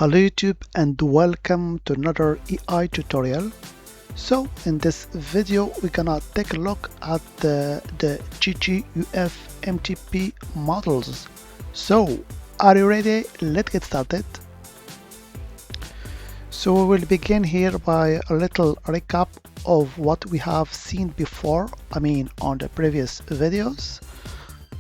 Hello YouTube and welcome to another AI tutorial. So in this video we're gonna take a look at the GGUF MTP models. So are you ready? Let's get started. So we will begin here by a little recap of what we have seen before, on the previous videos.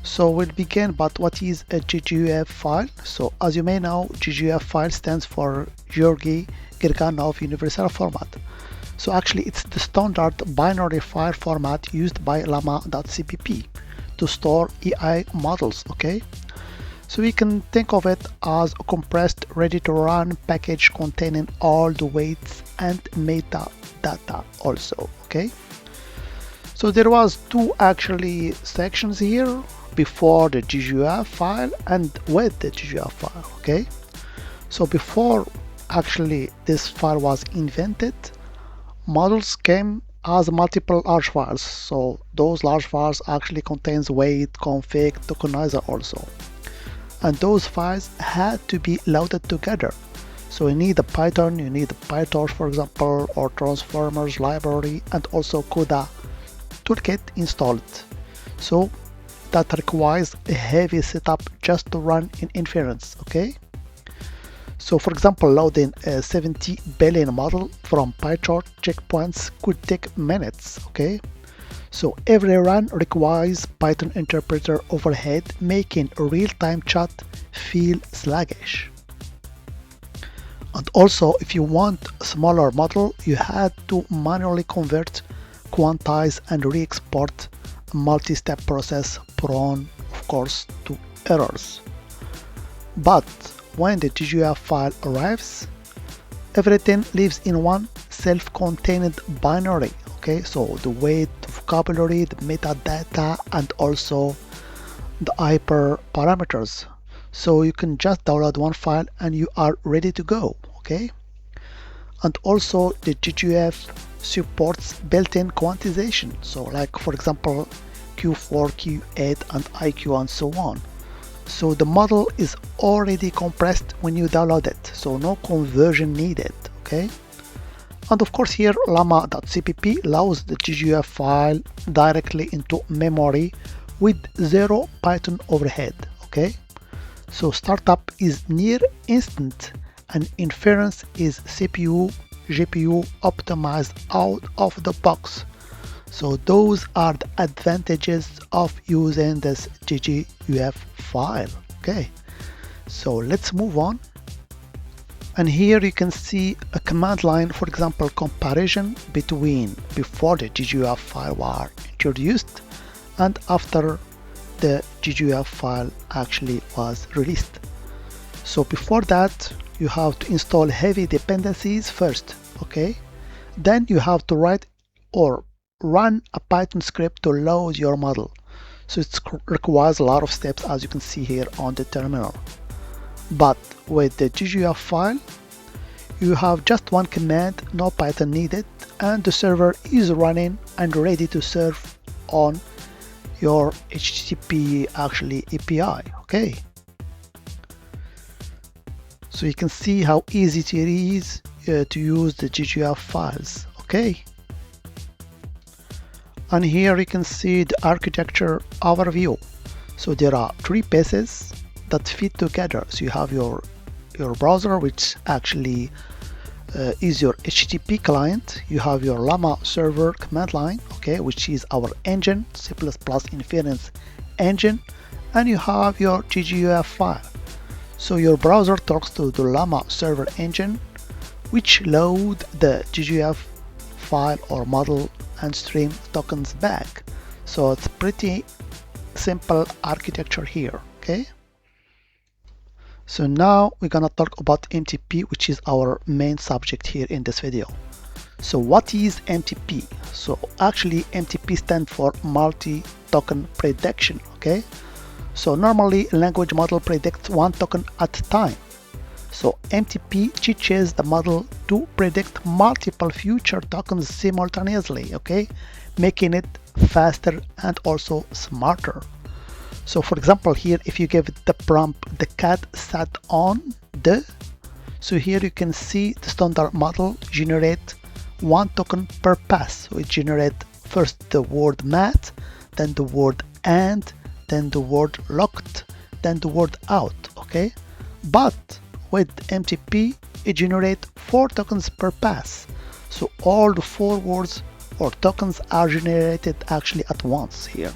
So we'll begin, but what is a GGUF file? So as you may know, GGUF file stands for Georgy Girganov Universal Format. So actually it's the standard binary file format used by llama.cpp to store AI models, okay? So we can think of it as a compressed, ready-to-run package containing all the weights and metadata also, okay? So there was two actually sections here, before the GGUF file and with the GGUF file, okay? So before actually this file was invented, models came as multiple large files. So those large files actually contains weight, config, tokenizer also. And those files had to be loaded together. So you need a Python, you need a PyTorch for example, or transformers library, and also CUDA toolkit installed. So that requires a heavy setup just to run in inference, okay? So for example, loading a 70 billion model from PyTorch checkpoints could take minutes, okay? So every run requires Python interpreter overhead, making real-time chat feel sluggish. And also, if you want a smaller model, you had to manually convert, quantize, and re-export a multi-step process prone, of course, to errors. But when the GGUF file arrives, everything lives in one self-contained binary, okay? So the weight, the vocabulary, the metadata, and also the hyperparameters. So you can just download one file and you are ready to go, okay? And also the GGUF supports built-in quantization. So like for example, Q4, Q8, and IQ, and so on. So the model is already compressed when you download it, so no conversion needed, okay? And of course here llama.cpp allows the GGUF file directly into memory with zero Python overhead, okay? So startup is near instant and inference is CPU, GPU optimized out of the box. So those are the advantages of using this GGUF file, okay? So let's move on. And here you can see a command line, for example, comparison between before the GGUF file was introduced and after the GGUF file actually was released. So before that, you have to install heavy dependencies first, okay? Then you have to write or run a Python script to load your model. So it requires a lot of steps, as you can see here on the terminal. But with the GGUF file, you have just one command, no Python needed, and the server is running and ready to serve on your HTTP actually API, okay? So you can see how easy it is to use the GGUF files, okay? And here you can see the architecture overview. So there are three pieces that fit together. So you have your browser, which actually is your HTTP client. You have your llama-server command line, okay, which is our engine, C++ inference engine, and you have your GGUF file. So your browser talks to the llama-server engine, which load the GGUF file or model and stream tokens back. So it's pretty simple architecture here, okay? So now we're gonna talk about MTP, which is our main subject here in this video. So what is MTP? So actually MTP stands for multi-token prediction, okay? So normally a language model predicts one token at a time. So MTP teaches the model to predict multiple future tokens simultaneously, okay, making it faster and also smarter. So for example here, if you give it the prompt, the cat sat on the, So here you can see the standard model generate one token per pass. So it generates first the word mat, then the word and, then the word locked, then the word out, okay? But with MTP, it generates 4 tokens per pass. So all the 4 words or tokens are generated actually at once here.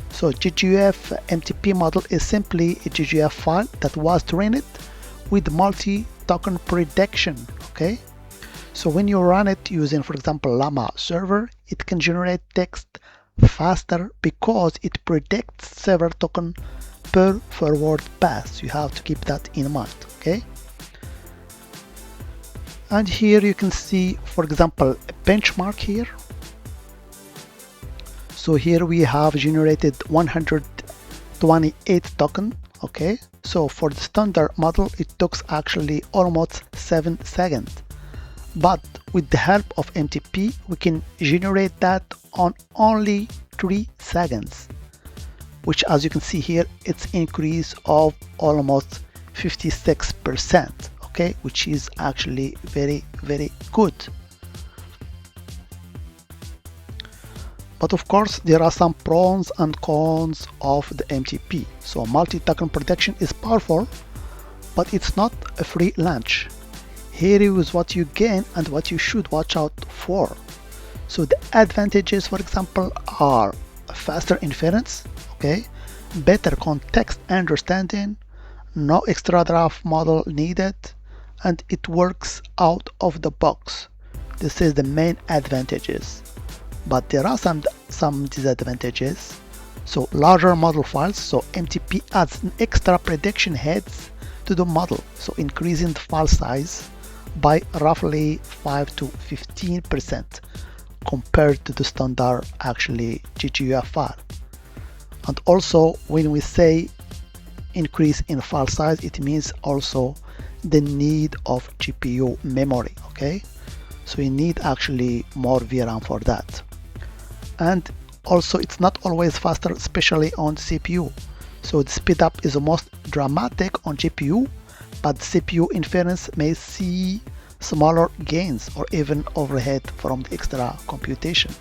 So GGUF MTP model is simply a GGUF file that was trained with multi-token prediction, okay? So when you run it using, for example, llama-server, it can generate text faster because it predicts several tokens per forward pass. You have to keep that in mind, okay? And here you can see, for example, a benchmark here. So here we have generated 128 token, okay? So for the standard model, it took actually almost 7 seconds. But with the help of MTP, we can generate that on only 3 seconds, which as you can see here, it's increase of almost 56%, okay, which is actually very, very good. But of course, there are some pros and cons of the MTP. So multi-token protection is powerful, but it's not a free lunch. Here is what you gain and what you should watch out for. So the advantages, for example, are faster inference, okay, better context understanding, no extra draft model needed, and it works out of the box. This is the main advantages. But there are some disadvantages. So larger model files, so MTP adds an extra prediction heads to the model, so increasing the file size by roughly 5 to 15% compared to the standard actually GGUF file. And also when we say increase in file size, it means also the need of GPU memory, okay? So you need actually more VRAM for that. And also it's not always faster, especially on CPU. So the speed up is the most dramatic on GPU, but CPU inference may see smaller gains or even overhead from the extra computation.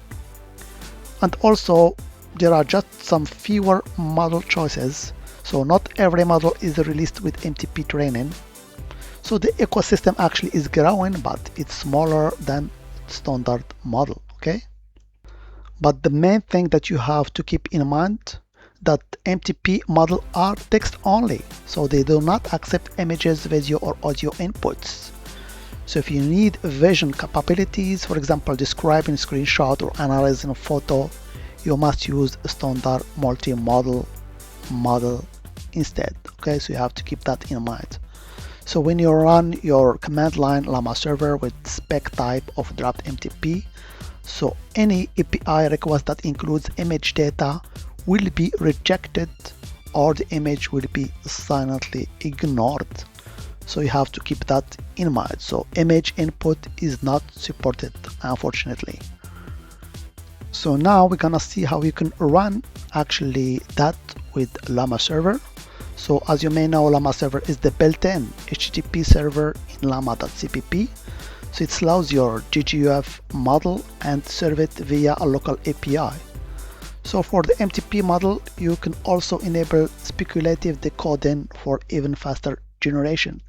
And also there are just some fewer model choices. So not every model is released with MTP training. So the ecosystem actually is growing, but it's smaller than standard model, okay? But the main thing that you have to keep in mind that MTP model are text only, so they do not accept images, video or audio inputs. So if you need vision capabilities, for example, describing screenshot or analyzing a photo, you must use a standard multi-model model instead, okay? So you have to keep that in mind. So when you run your command line llama-server with spec type of draft MTP, so any API request that includes image data will be rejected or the image will be silently ignored. So you have to keep that in mind. So image input is not supported, unfortunately. So now we're gonna see how you can run actually that with llama-server. So as you may know, llama-server is the built-in HTTP server in llama.cpp. So it allows your GGUF model and serve it via a local API. So for the MTP model, you can also enable speculative decoding for even faster generation.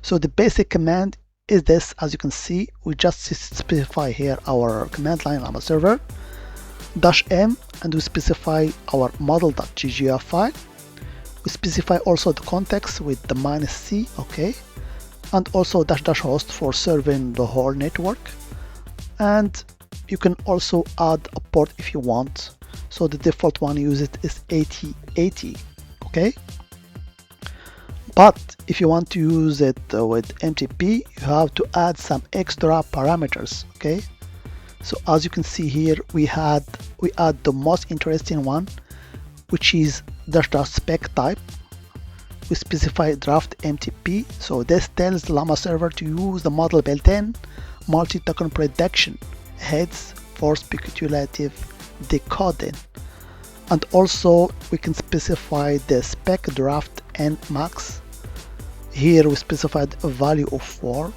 So the basic command is this. As you can see, we just specify here our command line llama-server -m, and we specify our model.gguf file. We specify also the context with the -c, okay, and also -- host for serving the whole network. And you can also add a port if you want. So the default one used is 8080, okay? But if you want to use it with MTP, you have to add some extra parameters, okay? So as you can see here, we add the most interesting one, which is -- spec type. We specify draft MTP. So this tells llama-server to use the model built-in multi-token prediction heads for speculative decoding. And also we can specify the spec draft and max. Here we specified a value of 4,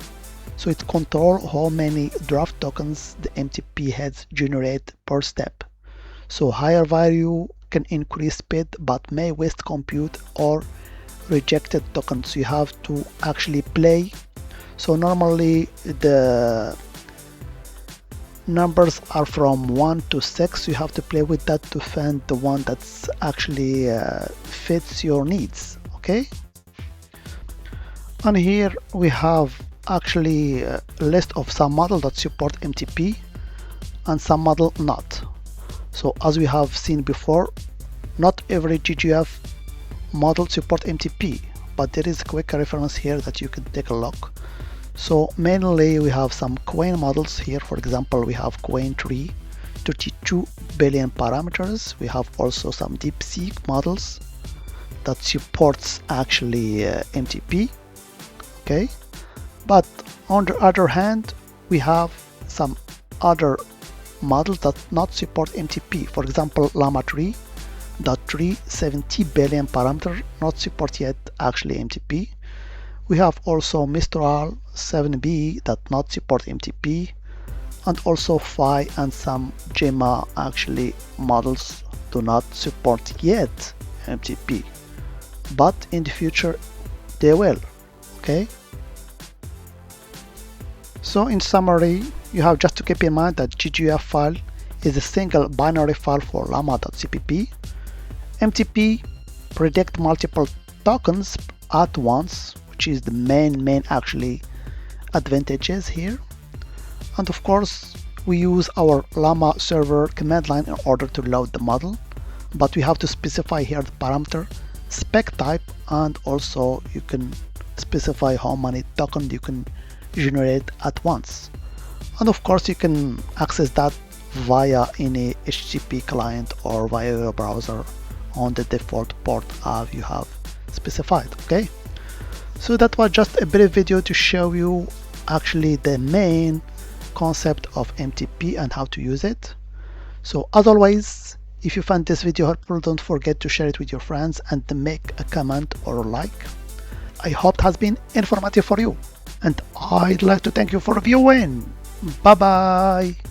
so it controls how many draft tokens the MTP heads generate per step. So higher value can increase speed but may waste compute or rejected tokens. You have to actually play. So normally the numbers are from 1 to 6. You have to play with that to find the one that's actually fits your needs. Okay. And here we have actually a list of some models that support MTP and some model not. So as we have seen before, not every GGUF model support MTP, but there is a quick reference here that you can take a look. So mainly we have some Queen models here. For example, we have Queen 3, 32 billion parameters. We have also some DeepSeek models that supports actually MTP. Okay, but on the other hand, we have some other models that not support MTP. For example, llama-3, 70 billion parameter, not support yet actually MTP. We have also Mistral 7B that not support MTP, and also Phi and some Gemma actually models do not support yet MTP, but in the future they will. Okay. So in summary, you have just to keep in mind that GGUF file is a single binary file for llama.cpp. MTP predict multiple tokens at once, which is the main actually advantages here. And of course, we use our llama-server command line in order to load the model, but we have to specify here the parameter, spec type, and also you can specify how many tokens you can generate at once. And of course, you can access that via any HTTP client or via your browser on the default port as you have specified. Okay, so that was just a brief video to show you actually the main concept of MTP and how to use it. So as always, if you found this video helpful, don't forget to share it with your friends and to make a comment or a like. I hope it has been informative for you, and I'd like to thank you for viewing. Bye bye.